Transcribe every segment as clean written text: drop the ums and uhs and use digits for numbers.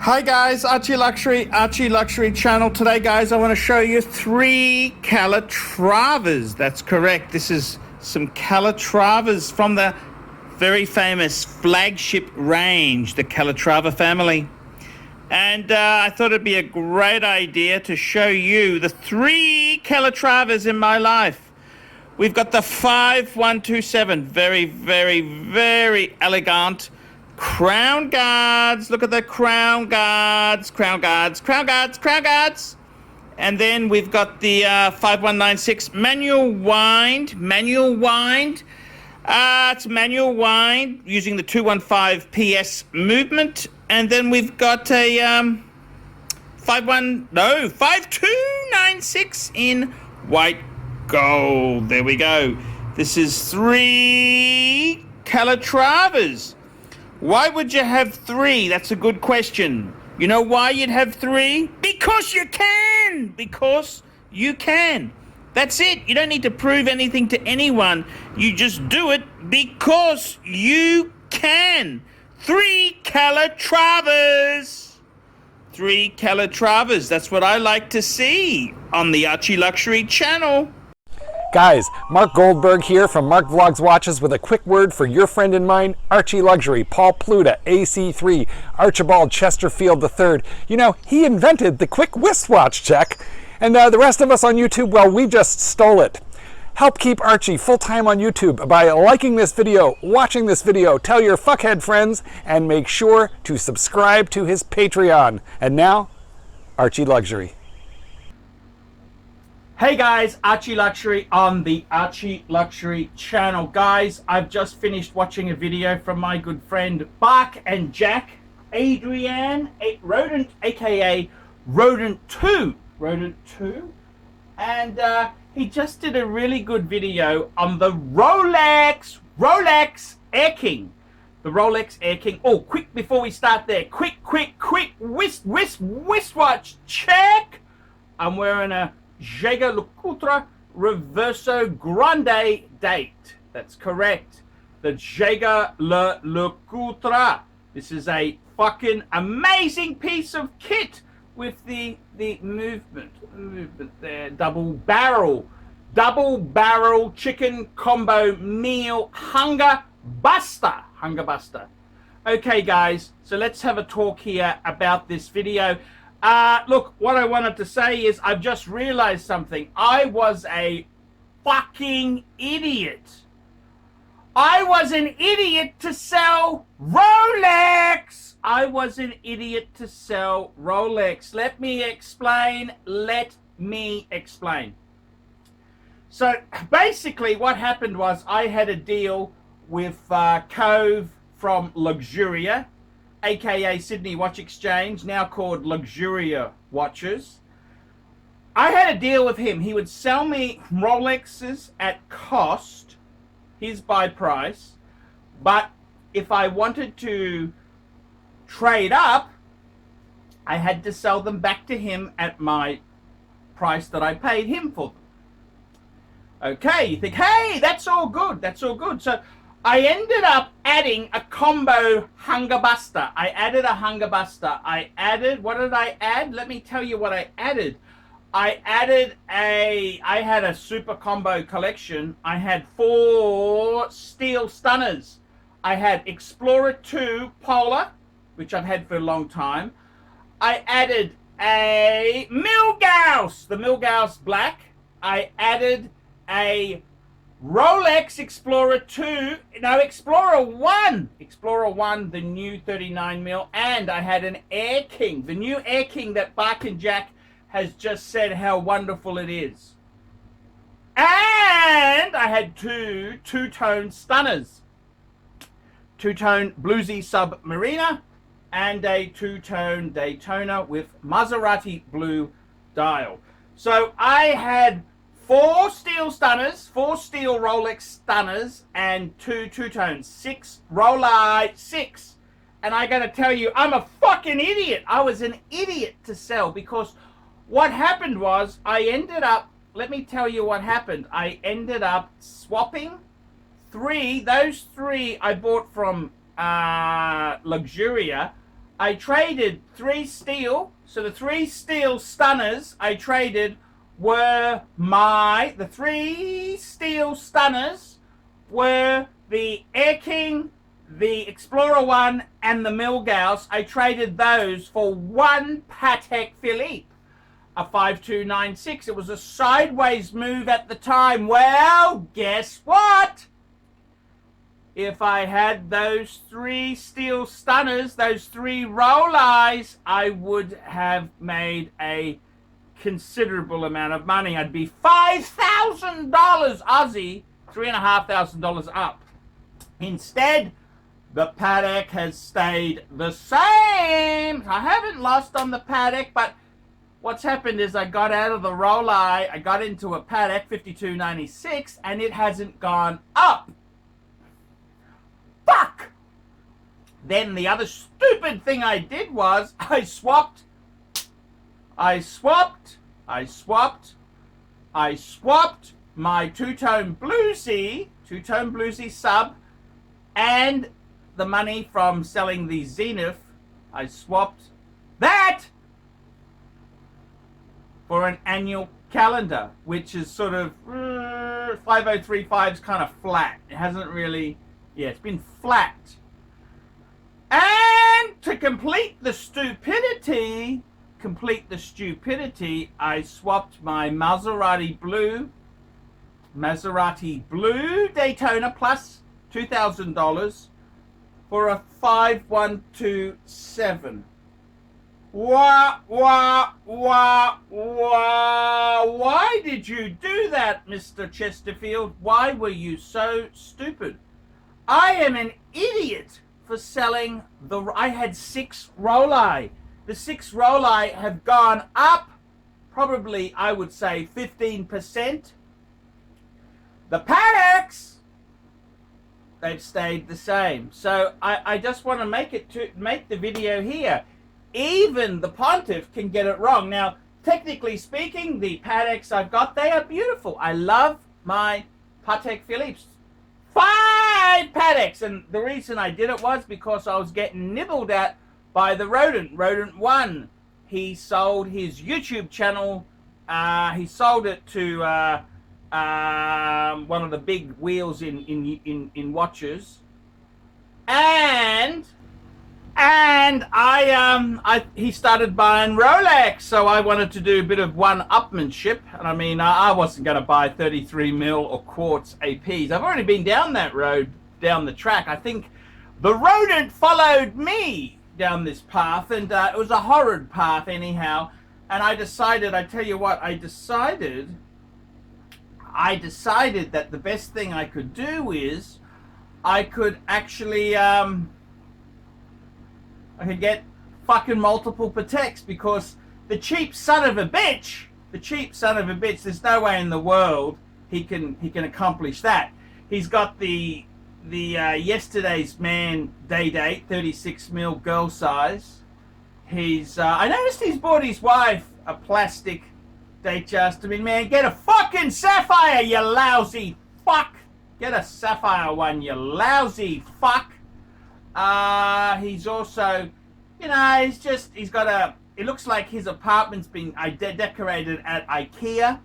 Hi guys, ArchieLuxury channel. Today guys, I want to show you 3 Calatravas. That's correct. This is some Calatravas from the very famous flagship range, the Calatrava family. And I thought it'd be a great idea to show you the 3 Calatravas in my life. We've got the 5127, very elegant crown guards. Look at the crown guards. And then we've got the 5196 manual wind. It's manual wind using the 215 PS movement. And then we've got a 5296 in white gold. There we go. This is 3 Calatravas. Why would you have 3? That's a good question. You know why you'd have 3? Because you can. Because you can. That's it. You don't need to prove anything to anyone. You just do it because you can. 3 Calatravas. 3 Calatravas. That's what I like to see on the ArchieLuxury channel. Guys, Mark Goldberg here from Mark Vlogs Watches with a quick word for your friend and mine, ArchieLuxury, Paul Pluta, AC3, Archibald Chesterfield III. You know, he invented the quick wristwatch check, and the rest of us on YouTube, well, we just stole it. Help keep Archie full-time on YouTube by liking this video, watching this video, tell your fuckhead friends, and make sure to subscribe to his Patreon. And now, ArchieLuxury. Hey guys, ArchieLuxury on the ArchieLuxury channel. Guys, I've just finished watching a video from my good friend Bark and Jack, Adrian Rodent, aka Rodent 2. And he just did a really good video on the Rolex Air King. The Rolex Air King. Oh, quick, before we start there, quick wristwatch check. I'm wearing a ArchieLuxury Reverso Grande date. That's correct. The ArchieLuxury. This is a fucking amazing piece of kit with the movement there. Double barrel chicken combo meal hunger buster. Okay guys, so let's have a talk here about this video. Look, what I wanted to say is I've just realized something. I was a fucking idiot. I was an idiot to sell Rolex. Let me explain. So basically what happened was I had a deal with Cove from Luxuria, aka Sydney Watch Exchange, now called Luxuria Watches. I had a deal with him. He would sell me Rolexes at cost, his buy price, but if I wanted to trade up, I had to sell them back to him at my price that I paid him for them. Okay, you think, hey, that's all good. So I ended up adding a combo hunger buster. I added a hunger buster. What did I add? Let me tell you what I added. I had a super combo collection. I had 4 steel stunners. I had Explorer 2 Polar, which I've had for a long time. I added a Milgauss, the Milgauss Black. I added a Rolex Explorer 1, the new 39mm, and I had an Air King, the new Air King that Bark and Jack has just said how wonderful it is. And I had 2 two-tone stunners, 2-tone Bluesy Submariner and a 2-tone Daytona with Maserati blue dial. So I had 4 steel stunners, 4 steel Rolex stunners, and 2 two-tones, 6 Rolex 6. And I gotta tell you, I'm a fucking idiot. I was an idiot to sell, because what happened was let me tell you what happened. I ended up swapping 3, those 3 I bought from Luxuria. I traded 3 steel. So the 3 steel stunners I traded were the 3 steel stunners were the Air King, the Explorer 1, and the Milgauss. I traded those for 1 Patek Philippe, a 5296. It was a sideways move at the time. Well, guess what? If I had those 3 steel stunners, those 3 Rolex, I would have made a considerable amount of money. I'd be $5,000 Aussie, $3,500 up. Instead, the Patek has stayed the same. I haven't lost on the Patek, but what's happened is I got out of the Rolex, I got into a Patek 5296, and it hasn't gone up. Fuck! Then the other stupid thing I did was I swapped my two-tone bluesy sub and the money from selling the Zenith. I swapped that for an annual calendar, which is sort of 5035 is kind of flat. It hasn't really, it's been flat. And to complete the stupidity, I swapped my Maserati Blue Daytona Plus $2,000 for a 5127. Why did you do that, Mr. Chesterfield? Why were you so stupid? I am an idiot for selling I had 6 Rolex. The 6 Rolex have gone up, probably, I would say, 15%. The Pateks, they've stayed the same. So I just want to make the video here. Even the Pontiff can get it wrong. Now, technically speaking, the Pateks I've got, they are beautiful. I love my Patek Philippe's. 5 Pateks, and the reason I did it was because I was getting nibbled at by the Rodent 1. He sold his YouTube channel. He sold it to one of the big wheels in watches, and he started buying Rolex, so I wanted to do a bit of one-upmanship. And I mean, I wasn't going to buy 33 mil or quartz APs. I've already been down that road, down the track. I think the Rodent followed me down this path, and it was a horrid path anyhow. And I decided that the best thing I could do is I could actually I could get fucking multiple Pateks, because the cheap son of a bitch, there's no way in the world he can accomplish that. He's got the yesterday's man day date, 36 mil girl size. I noticed he's bought his wife a plastic Datejust. I mean, man, get a fucking sapphire, you lousy fuck. Get a sapphire one, you lousy fuck. He's also, it looks like his apartment's been decorated at IKEA.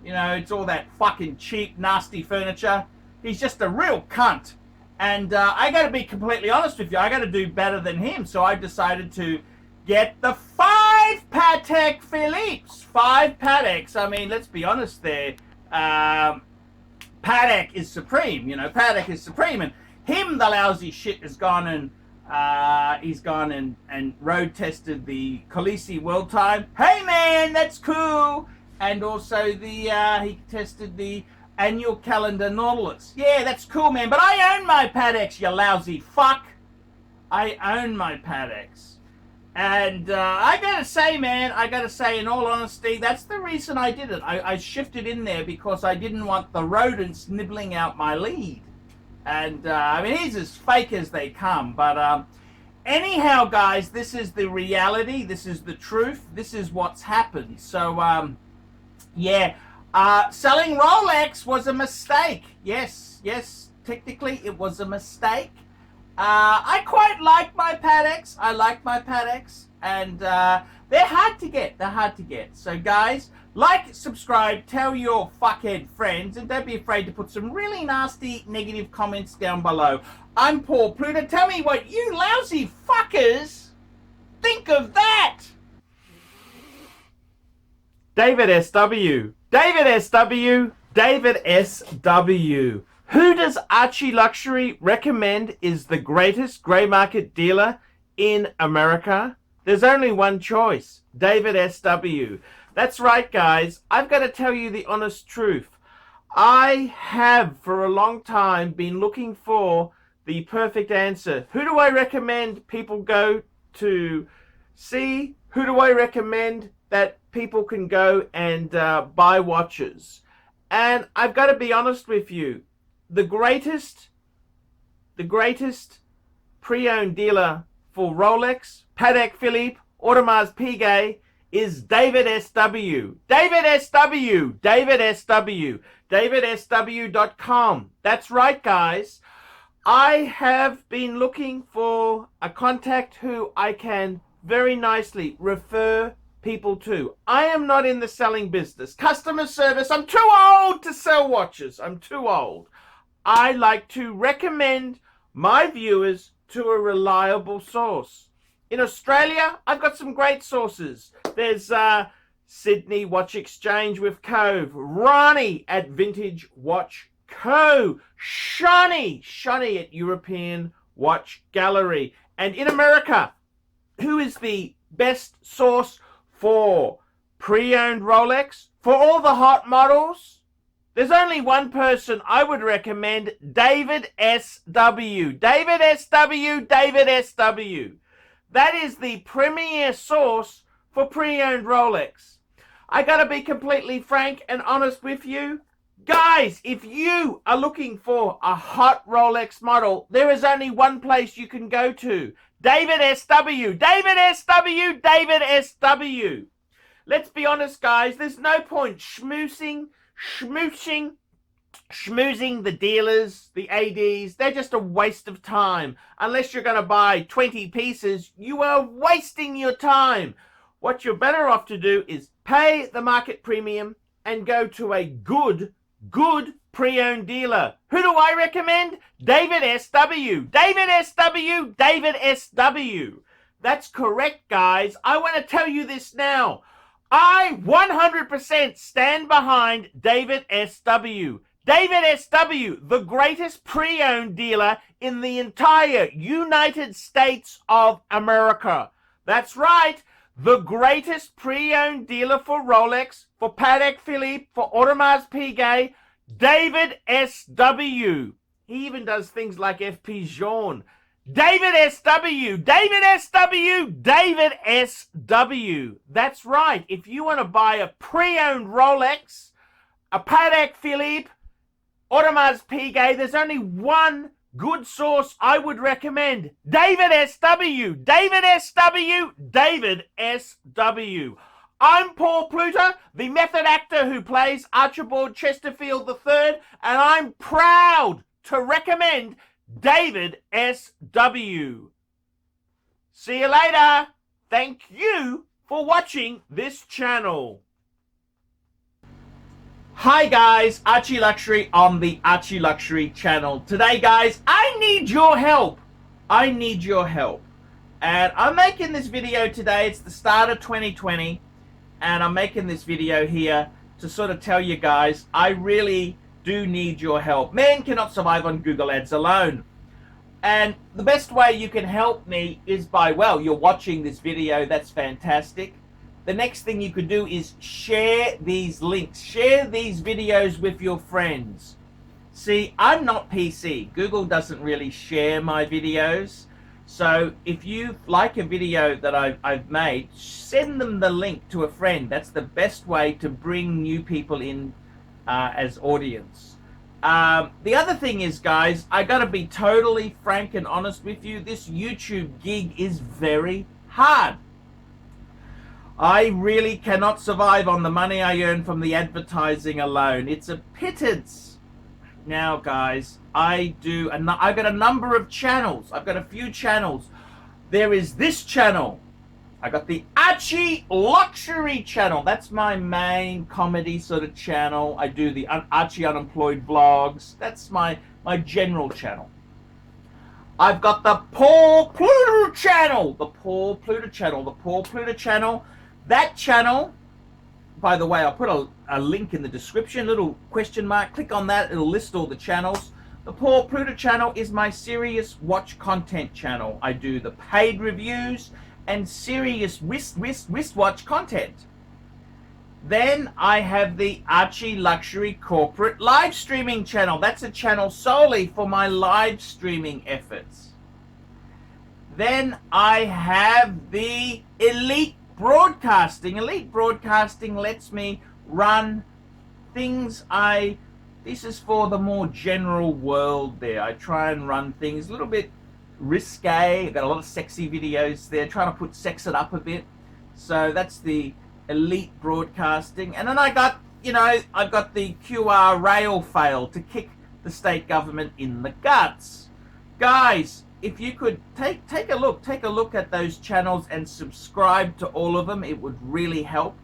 It's all that fucking cheap, nasty furniture. He's just a real cunt. And I gotta be completely honest with you, I gotta do better than him. So I decided to get the 5 Patek Philippe's. 5 Pateks. I mean, let's be honest there. Patek is supreme, Patek is supreme. And him, the lousy shit, has gone and he's gone and road tested the Khaleesi World Time. Hey man, that's cool. And also he tested the annual calendar Nautilus. Yeah, that's cool, man. But I own my Pateks, you lousy fuck. I own my Pateks. And I gotta say, man, in all honesty, that's the reason I did it. I shifted in there because I didn't want the rodents nibbling out my lead. And I mean, he's as fake as they come. But anyhow, guys, this is the reality. This is the truth. This is what's happened. So, selling Rolex was a mistake. Yes, technically it was a mistake. I quite like my Pateks. I like my Pateks, and they're hard to get. They're hard to get. So, guys, like, subscribe, tell your fuckhead friends, and don't be afraid to put some really nasty negative comments down below. I'm Paul Pluta. Tell me what you lousy fuckers think of that. David SW. David SW. David SW. Who does ArchieLuxury recommend is the greatest grey market dealer in America? There's only one choice, David SW. That's right, guys. I've got to tell you the honest truth. I have for a long time been looking for the perfect answer. Who do I recommend people go to see? Who do I recommend that people can go and buy watches? And I've got to be honest with you. The greatest pre-owned dealer for Rolex, Patek Philippe, Audemars Piguet is David SW. David SW. David SW. DavidSW.com. That's right, guys. I have been looking for a contact who I can very nicely refer people to. I am not in the selling business. Customer service, I'm too old to sell watches. I'm too old. I like to recommend my viewers to a reliable source. In Australia, I've got some great sources. There's Sydney Watch Exchange with Cove, Ronnie at Vintage Watch Co, Shani at European Watch Gallery. And in America, who is the best source for pre-owned Rolex? For all the hot models? There's only one person I would recommend, David SW. David SW, David SW. That is the premier source for pre-owned Rolex. I gotta be completely frank and honest with you. Guys, if you are looking for a hot Rolex model, there is only one place you can go to. David SW. David SW, David SW. Let's be honest, guys. There's no point schmoozing the dealers, the ADs. They're just a waste of time. Unless you're going to buy 20 pieces, you are wasting your time. What you're better off to do is pay the market premium and go to a good pre-owned dealer. Who do I recommend? David SW. David SW. David SW. That's correct, guys. I want to tell you this now. I 100% stand behind David SW. David SW, the greatest pre-owned dealer in the entire United States of America. That's right, the greatest pre-owned dealer for Rolex, for Patek Philippe, for Audemars Piguet, David SW. He even does things like FP Journe. David SW, David SW, David SW. That's right. If you want to buy a pre-owned Rolex, a Patek Philippe, Audemars Piguet, there's only one good source I would recommend. David SW, David SW, David SW. I'm Paul Pluta, the method actor who plays Archibald Chesterfield III, and I'm proud to recommend David SW. See you later. Thank you for watching this channel. Hi guys, ArchieLuxury on the ArchieLuxury channel. Today guys, I need your help. I need your help. And I'm making this video today. It's the start of 2020. And I'm making this video here to sort of tell you guys, I really do need your help. Man cannot survive on Google Ads alone. And the best way you can help me is by, well, you're watching this video. That's fantastic. The next thing you could do is share these links. Share these videos with your friends. See, I'm not PC. Google doesn't really share my videos. So if you like a video that I've made, send them the link to a friend. That's the best way to bring new people in as audience. The other thing is, guys, I gotta be totally frank and honest with you. This YouTube gig is very hard. I really cannot survive on the money I earn from the advertising alone. It's a pittance. Now, guys, I've got a number of channels. I've got a few channels. There is this channel. I got the ArchieLuxury channel. That's my main comedy sort of channel. I do the Archie Unemployed vlogs. That's my general channel. I've got the Paul Pluta channel. The Paul Pluta channel. The Paul Pluta channel. That channel, by the way, I'll put a link in the description, little question mark. Click on that. It'll list all the channels. The Paul Pluta channel is my serious watch content channel. I do the paid reviews and serious wristwatch content. Then I have the ArchieLuxury corporate live streaming channel. That's a channel solely for my live streaming efforts. Then I have the Elite Broadcasting. Elite Broadcasting lets me run things this is for the more general world there. I try and run things a little bit risque. I've got a lot of sexy videos there, trying to put sex it up a bit. So that's the Elite Broadcasting. And then I've got the QR rail fail to kick the state government in the guts. Guys, if you could take a look at those channels and subscribe to all of them, it would really help.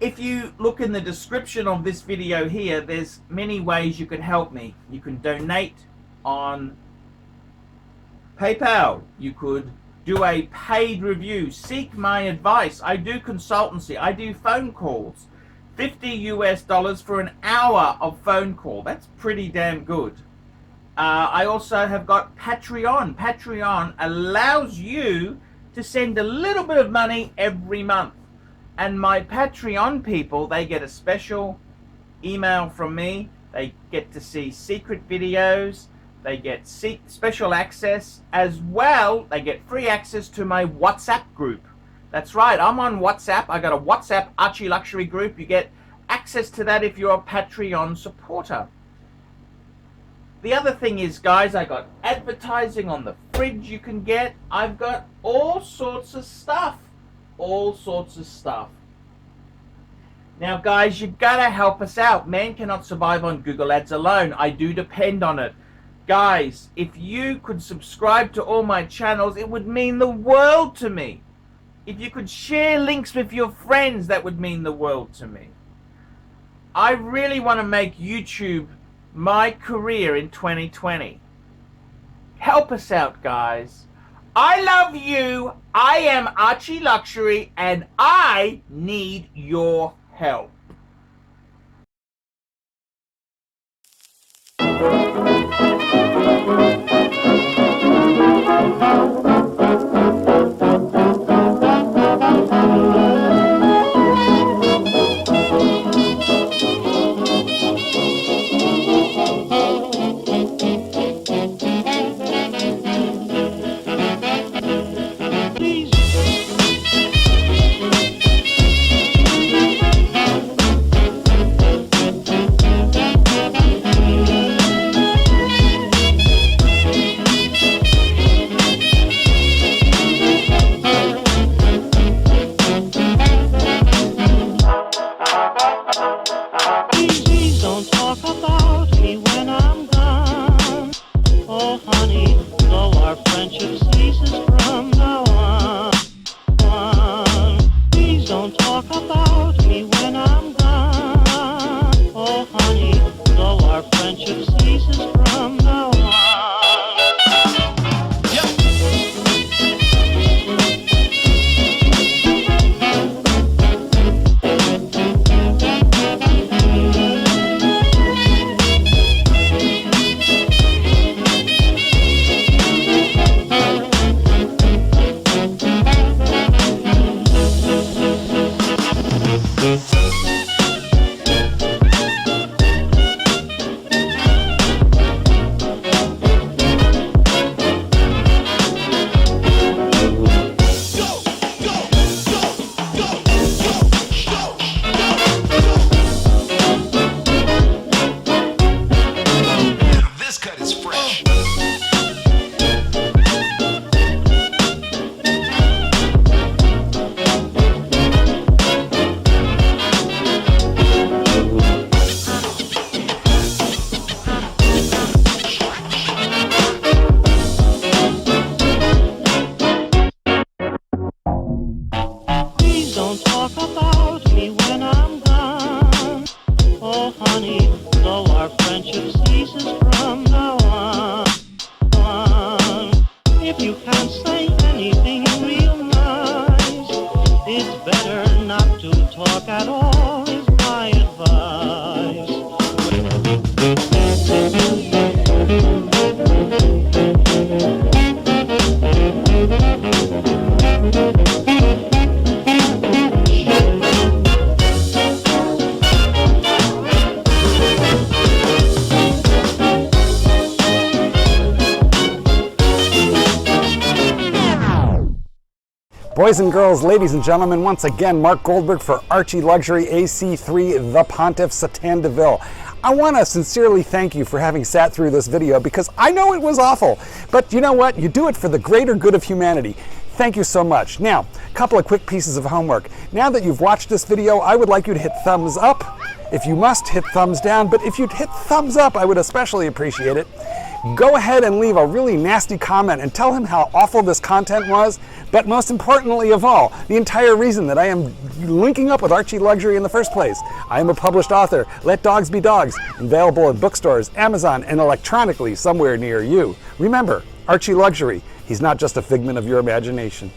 If you look in the description of this video here, there's many ways you can help me. You can donate on PayPal. You could do a paid review. Seek my advice. I do consultancy. I do phone calls. $50 for an hour of phone call. That's pretty damn good. I also have got Patreon. Patreon allows you to send a little bit of money every month. And my Patreon people, they get a special email from me. They get to see secret videos. They get special access as well. They get free access to my WhatsApp group. That's right, I'm on WhatsApp. I got a WhatsApp ArchieLuxury group. You get access to that if you're a Patreon supporter. The other thing is, guys, I got advertising on the fridge you can get. I've got all sorts of stuff. All sorts of stuff. Now, guys, you gotta help us out. Man cannot survive on Google Ads alone. I do depend on it. Guys, if you could subscribe to all my channels, it would mean the world to me. If you could share links with your friends, that would mean the world to me. I really want to make YouTube my career in 2020. Help us out, guys. I love you. I am ArchieLuxury, and I need your help. you can't say anything real nice. It's better not to talk at all, is my advice. Boys and girls, ladies and gentlemen, once again, Mark Goldberg for Archie Luxury AC3, the Pontiff, Satan Deville. I want to sincerely thank you for having sat through this video because I know it was awful, but you know what? You do it for the greater good of humanity. Thank you so much. Now, a couple of quick pieces of homework. Now that you've watched this video, I would like you to hit thumbs up. If you must, hit thumbs down, but if you'd hit thumbs up, I would especially appreciate it. Go ahead and leave a really nasty comment and tell him how awful this content was, but most importantly of all, the entire reason that I am linking up with Archie Luxury in the first place. I am a published author. Let dogs be dogs. Available in bookstores, Amazon, and electronically somewhere near you. Remember, Archie Luxury. He's not just a figment of your imagination.